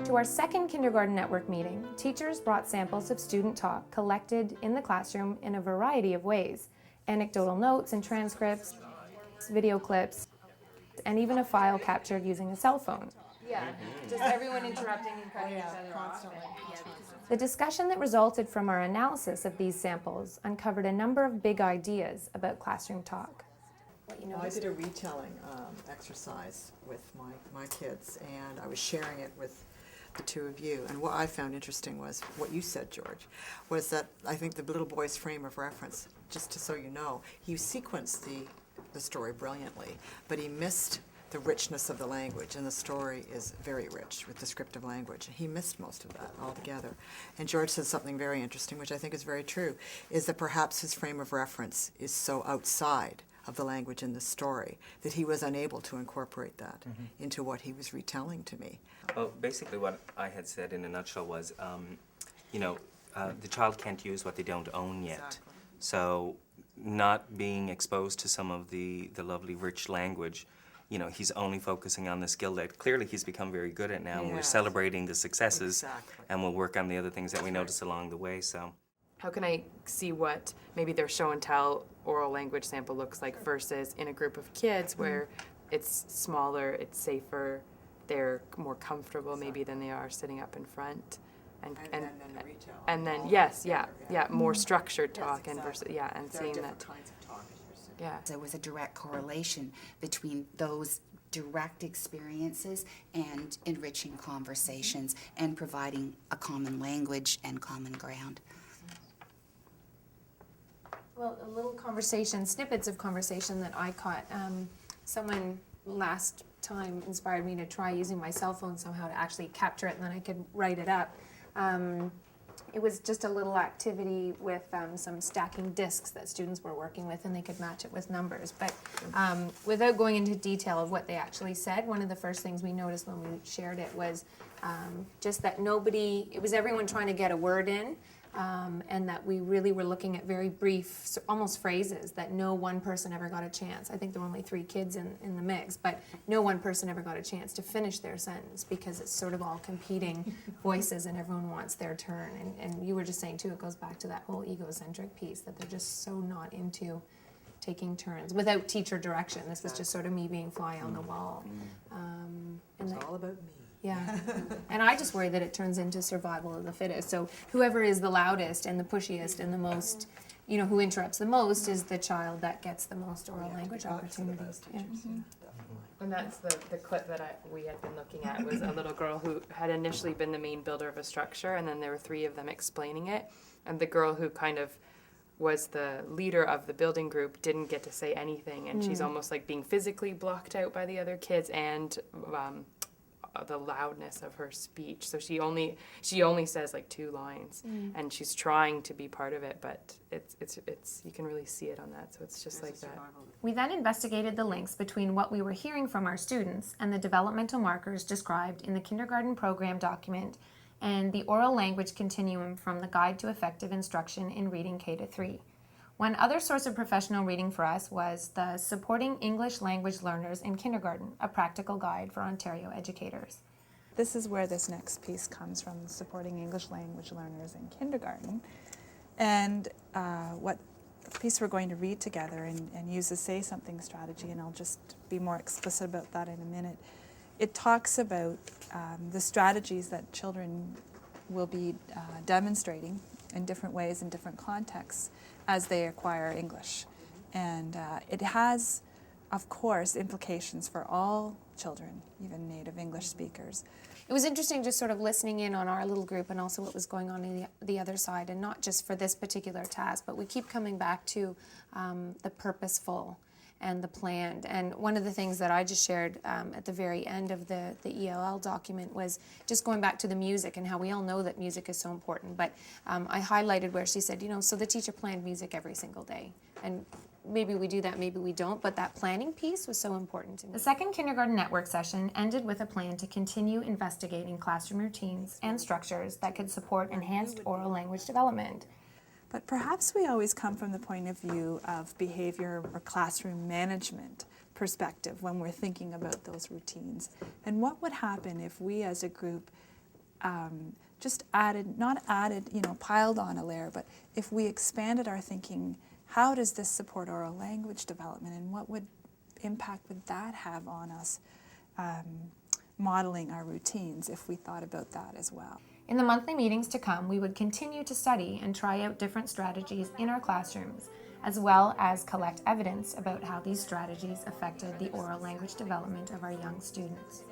To our second Kindergarten Network meeting, teachers brought samples of student talk collected in the classroom in a variety of ways: anecdotal notes and transcripts, video clips, and even a file captured using a cell phone. Yeah, just everyone interrupting and cutting each other constantly. The discussion that resulted from our analysis of these samples uncovered a number of big ideas about classroom talk. I did a retelling exercise with my kids, and I was sharing it with the two of you. And what I found interesting was what you said, George, was that I think the little boy's frame of reference, just so you know, he sequenced the story brilliantly, but he missed the richness of the language, and the story is very rich with descriptive language. He missed most of that altogether. And George said something very interesting, which I think is very true, is that perhaps his frame of reference is so outside of the language in the story that he was unable to incorporate that into what he was retelling to me. Well, basically what I had said in a nutshell was, the child can't use what they don't own yet. Exactly. So not being exposed to some of the lovely rich language, he's only focusing on the skill that clearly he's become very good at now, and we're Yes. celebrating the successes, Exactly. and we'll work on the other things that we notice along the way. So, How can I see what maybe their show and tell oral language sample looks like versus in a group of kids where it's smaller, it's safer, they're more comfortable maybe than they are sitting up in front, And then the retell. and then all yes, together, more structured Yes, talk and versus exactly. and There are seeing different that kinds of talk, as you're saying. yeah. There was a direct correlation between those direct experiences and enriching conversations and providing a common language and common ground. Well, a little conversation, snippets of conversation that I caught. Someone last time inspired me to try using my cell phone somehow to actually capture it, and then I could write it up. It was just a little activity with some stacking discs that students were working with, and they could match it with numbers. But without going into detail of what they actually said, one of the first things we noticed when we shared it was just that it was everyone trying to get a word in, and that we really were looking at very brief, almost phrases, that no one person ever got a chance. I think there were only 3 kids in the mix, but no one person ever got a chance to finish their sentence because it's sort of all competing voices and everyone wants their turn. And you were just saying too, it goes back to that whole egocentric piece, that they're just so not into taking turns without teacher direction. This was just sort of me being fly on the wall. It's all about me. Yeah, and I just worry that it turns into survival of the fittest. So whoever is the loudest and the pushiest and the most, who interrupts the most is the child that gets the most oral language opportunity. Yeah. And that's the clip that we had been looking at was a little girl who had initially been the main builder of a structure, and then there were 3 of them explaining it, and the girl who kind of was the leader of the building group didn't get to say anything, and she's almost like being physically blocked out by the other kids and the loudness of her speech. So she only says like 2 lines, and she's trying to be part of it, but it's you can really see it on that. So it's just like that. We then investigated the links between what we were hearing from our students and the developmental markers described in the kindergarten program document and the oral language continuum from the Guide to Effective Instruction in Reading K-3. One other source of professional reading for us was the Supporting English Language Learners in Kindergarten, a practical guide for Ontario educators. This is where this next piece comes from, Supporting English Language Learners in Kindergarten. And what piece we're going to read together and use the Say Something strategy, and I'll just be more explicit about that in a minute. It talks about the strategies that children will be demonstrating in different ways in different contexts as they acquire English. And it has, of course, implications for all children, even native English speakers. It was interesting just sort of listening in on our little group and also what was going on in the other side, and not just for this particular task, but we keep coming back to the purposeful and the planned. And one of the things that I just shared at the very end of the ELL document was just going back to the music and how we all know that music is so important. But I highlighted where she said, so the teacher planned music every single day. And maybe we do that, maybe we don't, but that planning piece was so important to me. The second kindergarten network session ended with a plan to continue investigating classroom routines and structures that could support enhanced oral language development. But perhaps we always come from the point of view of behavior or classroom management perspective when we're thinking about those routines. And what would happen if we as a group just added, not added, piled on a layer, but if we expanded our thinking, how does this support oral language development, and what impact would that have on us modeling our routines if we thought about that as well? In the monthly meetings to come, we would continue to study and try out different strategies in our classrooms, as well as collect evidence about how these strategies affected the oral language development of our young students.